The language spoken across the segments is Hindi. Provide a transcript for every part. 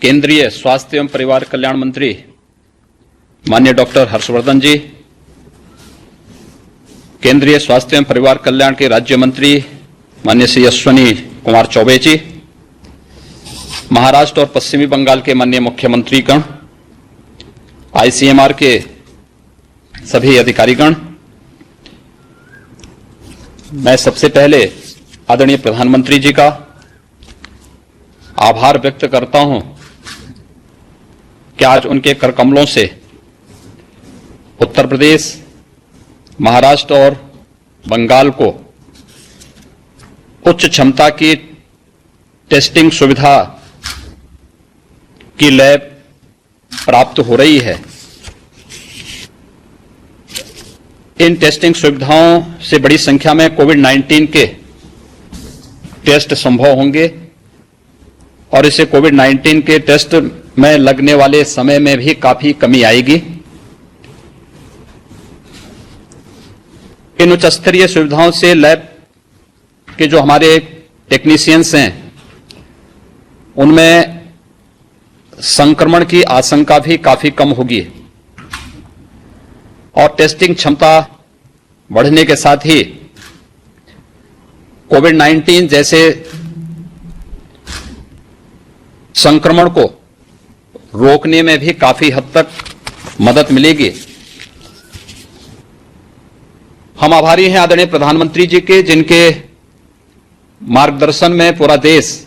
केंद्रीय स्वास्थ्य एवं परिवार कल्याण मंत्री माननीय डॉक्टर हर्षवर्धन जी, केंद्रीय स्वास्थ्य एवं परिवार कल्याण के राज्य मंत्री माननीय श्री अश्विनी कुमार चौबे जी, महाराष्ट्र और पश्चिमी बंगाल के माननीय मुख्यमंत्रीगण, आईसीएमआर के सभी अधिकारीगण, मैं सबसे पहले आदरणीय प्रधानमंत्री जी का आभार व्यक्त करता हूं कि आज उनके करकमलों से उत्तर प्रदेश, महाराष्ट्र और बंगाल को उच्च क्षमता की टेस्टिंग सुविधा की लैब प्राप्त हो रही है। इन टेस्टिंग सुविधाओं से बड़ी संख्या में कोविड-19 के टेस्ट संभव होंगे और इससे कोविड-19 के टेस्ट में लगने वाले समय में भी काफी कमी आएगी। इन उच्च स्तरीय सुविधाओं से लैब के जो हमारे टेक्नीशियंस हैं उनमें संक्रमण की आशंका भी काफी कम होगी और टेस्टिंग क्षमता बढ़ने के साथ ही कोविड-19 जैसे संक्रमण को रोकने में भी काफी हद तक मदद मिलेगी। हम आभारी हैं आदरणीय प्रधानमंत्री जी के, जिनके मार्गदर्शन में पूरा देश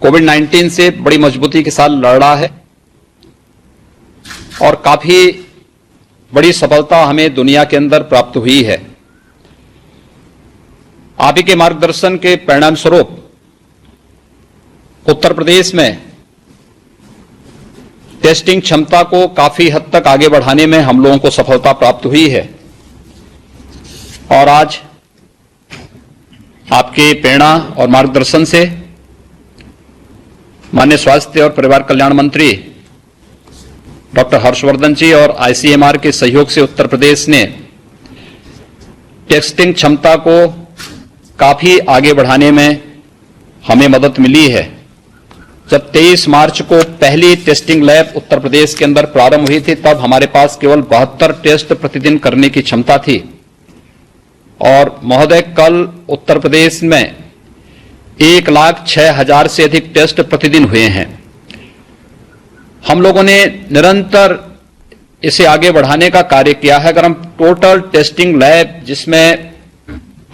कोविड-19 से बड़ी मजबूती के साथ लड़ रहा है और काफी बड़ी सफलता हमें दुनिया के अंदर प्राप्त हुई है। आप ही के मार्गदर्शन के परिणाम स्वरूप उत्तर प्रदेश में टेस्टिंग क्षमता को काफी हद तक आगे बढ़ाने में हम लोगों को सफलता प्राप्त हुई है और आज आपके प्रेरणा और मार्गदर्शन से माननीय स्वास्थ्य और परिवार कल्याण मंत्री डॉक्टर हर्षवर्धन जी और आईसीएमआर के सहयोग से उत्तर प्रदेश ने टेस्टिंग क्षमता को काफी आगे बढ़ाने में हमें मदद मिली है। जब 23 मार्च को पहली टेस्टिंग लैब उत्तर प्रदेश के अंदर प्रारंभ हुई थी, तब हमारे पास केवल 72 टेस्ट प्रतिदिन करने की क्षमता थी और महोदय कल उत्तर प्रदेश में 1,06,000 से अधिक टेस्ट प्रतिदिन हुए हैं। हम लोगों ने निरंतर इसे आगे बढ़ाने का कार्य किया है। अगर हम टोटल टेस्टिंग लैब, जिसमें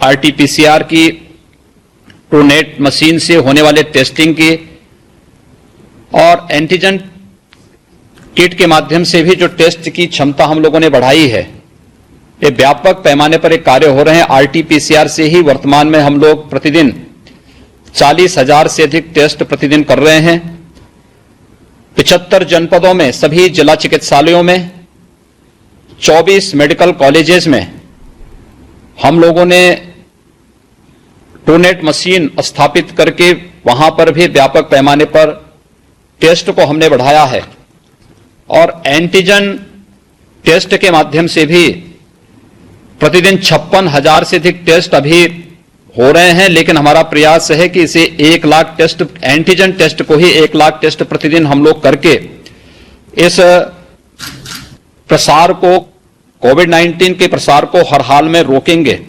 आरटीपीसीआर की ट्रूनेट मशीन से होने वाले टेस्टिंग की और एंटीजन किट के माध्यम से भी जो टेस्ट की क्षमता हम लोगों ने बढ़ाई है, ये व्यापक पैमाने पर एक कार्य हो रहे हैं। आरटीपीसीआर से ही वर्तमान में हम लोग प्रतिदिन 40,000 से अधिक टेस्ट प्रतिदिन कर रहे हैं। 75 जनपदों में, सभी जिला चिकित्सालयों में, 24 मेडिकल कॉलेजेस में हम लोगों ने ट्रूनेट मशीन स्थापित करके वहां पर भी व्यापक पैमाने पर टेस्ट को हमने बढ़ाया है और एंटीजन टेस्ट के माध्यम से भी प्रतिदिन 56,000 से अधिक टेस्ट अभी हो रहे हैं। लेकिन हमारा प्रयास है कि इसे 1 लाख टेस्ट, एंटीजन टेस्ट को ही 1 लाख टेस्ट प्रतिदिन हम लोग करके इस प्रसार को, कोविड-19 के प्रसार को हर हाल में रोकेंगे।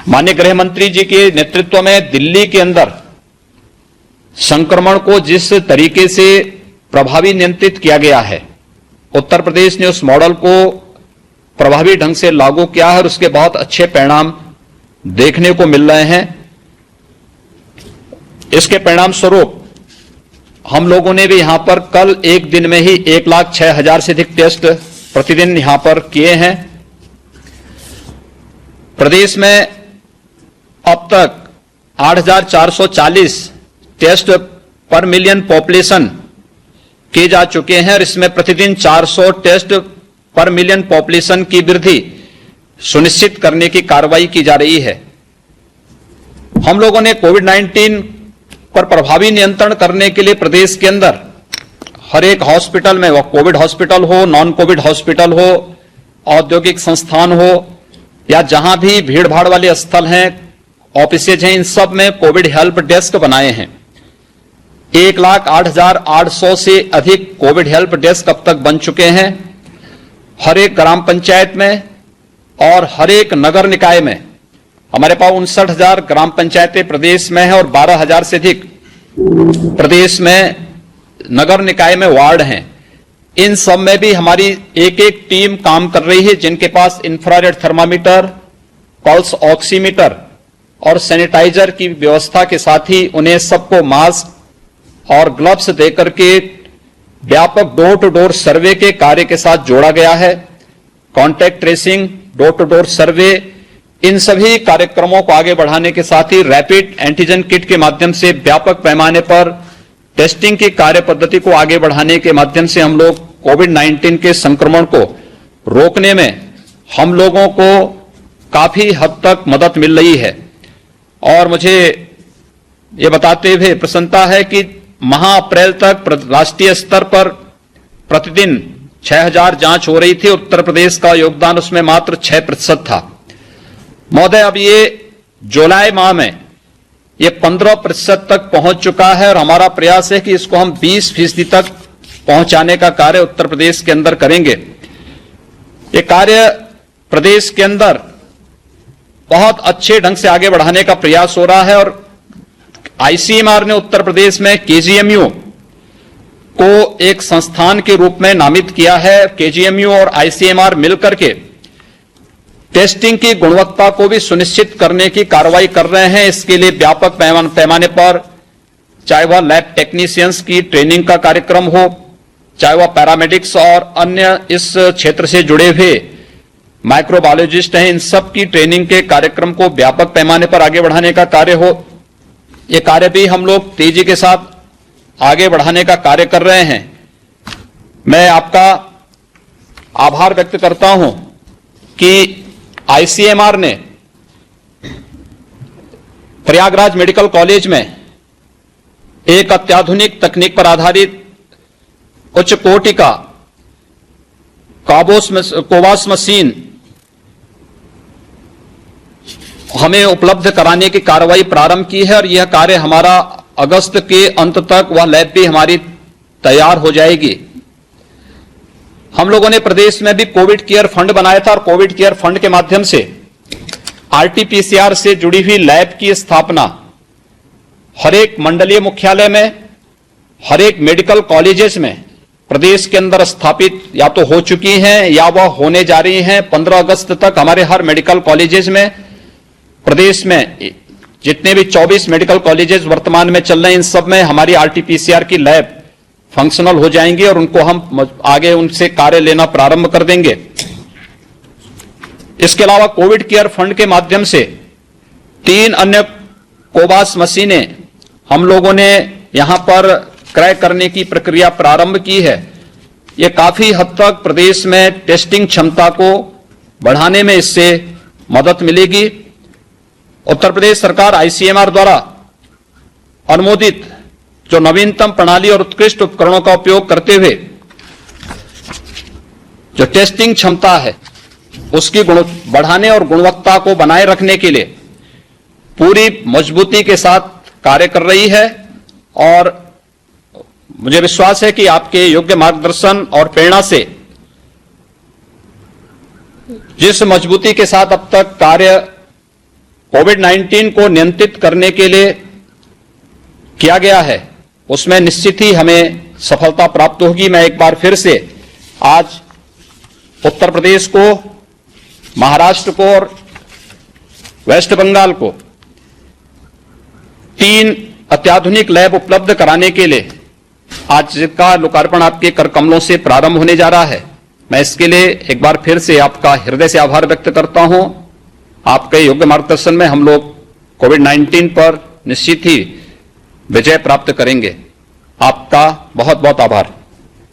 माननीय गृह मंत्री जी के नेतृत्व में दिल्ली के अंदर संक्रमण को जिस तरीके से प्रभावी नियंत्रित किया गया है, उत्तर प्रदेश ने उस मॉडल को प्रभावी ढंग से लागू किया है और उसके बहुत अच्छे परिणाम देखने को मिल रहे हैं। इसके परिणाम स्वरूप हम लोगों ने भी यहां पर कल एक दिन में ही 1,06,000 से अधिक टेस्ट प्रतिदिन यहां पर किए हैं। प्रदेश में अब तक 8,440 टेस्ट पर मिलियन पॉपुलेशन किए जा चुके हैं और इसमें प्रतिदिन 400 टेस्ट पर मिलियन पॉपुलेशन की वृद्धि सुनिश्चित करने की कार्रवाई की जा रही है। हम लोगों ने कोविड-19 पर प्रभावी नियंत्रण करने के लिए प्रदेश के अंदर हर एक हॉस्पिटल में, वह कोविड हॉस्पिटल हो, नॉन कोविड हॉस्पिटल हो, औद्योगिक संस्थान हो या जहां भी भीड़ भाड़ वाले स्थल हैं, ऑफिसेज हैं, इन सब में कोविड हेल्प डेस्क बनाए हैं 1,08,800 से अधिक कोविड हेल्प डेस्क अब तक बन चुके हैं। हर एक ग्राम पंचायत में और हर एक नगर निकाय में हमारे पास 59,000 ग्राम पंचायतें प्रदेश में हैं और 12,000 से अधिक प्रदेश में नगर निकाय में वार्ड हैं। इन सब में भी हमारी एक एक टीम काम कर रही है, जिनके पास इंफ्रारेड थर्मामीटर, पल्स ऑक्सीमीटर और सैनिटाइजर की व्यवस्था के साथ ही उन्हें सबको मास्क और ग्लव्स देकर के व्यापक डोर टू डोर सर्वे के कार्य के साथ जोड़ा गया है। Contact tracing, door to door survey, इन सभी कार्यक्रमों को आगे बढ़ाने के साथ ही रैपिड एंटीजन किट के माध्यम से व्यापक पैमाने पर टेस्टिंग की कार्य पद्धति को आगे बढ़ाने के माध्यम से हम लोग कोविड-19 के संक्रमण को रोकने में हम लोगों को काफी हद तक मदद मिल रही है। और मुझे ये बताते हुए प्रसन्नता है कि माह अप्रैल तक राष्ट्रीय स्तर पर प्रतिदिन 6,000 जांच हो रही थी। उत्तर प्रदेश का योगदान उसमें मात्र 6% था। महोदय, अब ये जुलाई माह में ये 15% तक पहुंच चुका है और हमारा प्रयास है कि इसको हम 20% तक पहुंचाने का कार्य उत्तर प्रदेश के अंदर करेंगे। ये कार्य प्रदेश के अंदर बहुत अच्छे ढंग से आगे बढ़ाने का प्रयास हो रहा है और आईसीएमआर ने उत्तर प्रदेश में केजीएमयू को एक संस्थान के रूप में नामित किया है। केजीएमयू और आईसीएमआर मिलकर के टेस्टिंग की गुणवत्ता को भी सुनिश्चित करने की कार्रवाई कर रहे हैं। इसके लिए व्यापक पैमाने पर चाहे वह लैब टेक्नीशियंस की ट्रेनिंग का कार्यक्रम हो, चाहे वह पैरामेडिक्स और अन्य इस क्षेत्र से जुड़े हुए माइक्रोबायोलॉजिस्ट हैं, इन सब की ट्रेनिंग के कार्यक्रम को व्यापक पैमाने पर आगे बढ़ाने का कार्य हो। ये कार्य भी हम लोग तेजी के साथ आगे बढ़ाने का कार्य कर रहे हैं। मैं आपका आभार व्यक्त करता हूं कि आईसीएमआर ने प्रयागराज मेडिकल कॉलेज में एक अत्याधुनिक तकनीक पर आधारित उच्च कोटि का कोवास मशीन हमें उपलब्ध कराने की कार्रवाई प्रारंभ की है और यह कार्य हमारा अगस्त के अंत तक वह लैब भी हमारी तैयार हो जाएगी। हम लोगों ने प्रदेश में भी कोविड केयर फंड बनाया था और कोविड केयर फंड के माध्यम से आरटीपीसीआर से जुड़ी हुई लैब की स्थापना हर एक मंडलीय मुख्यालय में, हर एक मेडिकल कॉलेजेस में प्रदेश के अंदर स्थापित या तो हो चुकी हैं या वह होने जा रही हैं। 15 अगस्त तक हमारे हर मेडिकल कॉलेजेस में, प्रदेश में जितने भी 24 मेडिकल कॉलेजेस वर्तमान में चल रहे हैं, इन सब में हमारी आरटीपीसीआर की लैब फंक्शनल हो जाएंगी और उनको हम आगे उनसे कार्य लेना प्रारंभ कर देंगे। इसके अलावा कोविड केयर फंड के माध्यम से 3 अन्य कोवास मशीनें हम लोगों ने यहां पर क्रय करने की प्रक्रिया प्रारंभ की है। यह काफी हद तक प्रदेश में टेस्टिंग क्षमता को बढ़ाने में इससे मदद मिलेगी। उत्तर प्रदेश सरकार आईसीएमआर द्वारा अनुमोदित जो नवीनतम प्रणाली और उत्कृष्ट उपकरणों का उपयोग करते हुए जो टेस्टिंग क्षमता है उसकी बढ़ाने और गुणवत्ता को बनाए रखने के लिए पूरी मजबूती के साथ कार्य कर रही है और मुझे विश्वास है कि आपके योग्य मार्गदर्शन और प्रेरणा से जिस मजबूती के साथ अब तक कार्य कोविड-19 को नियंत्रित करने के लिए किया गया है, उसमें निश्चित ही हमें सफलता प्राप्त होगी। मैं एक बार फिर से आज उत्तर प्रदेश को, महाराष्ट्र को और वेस्ट बंगाल को 3 अत्याधुनिक लैब उपलब्ध कराने के लिए आज का लोकार्पण आपके कर कमलों से प्रारंभ होने जा रहा है। मैं इसके लिए एक बार फिर से आपका हृदय से आभार व्यक्त करता हूं। आपके योग्य मार्गदर्शन में हम लोग कोविड-19 पर निश्चित ही विजय प्राप्त करेंगे। आपका बहुत बहुत आभार।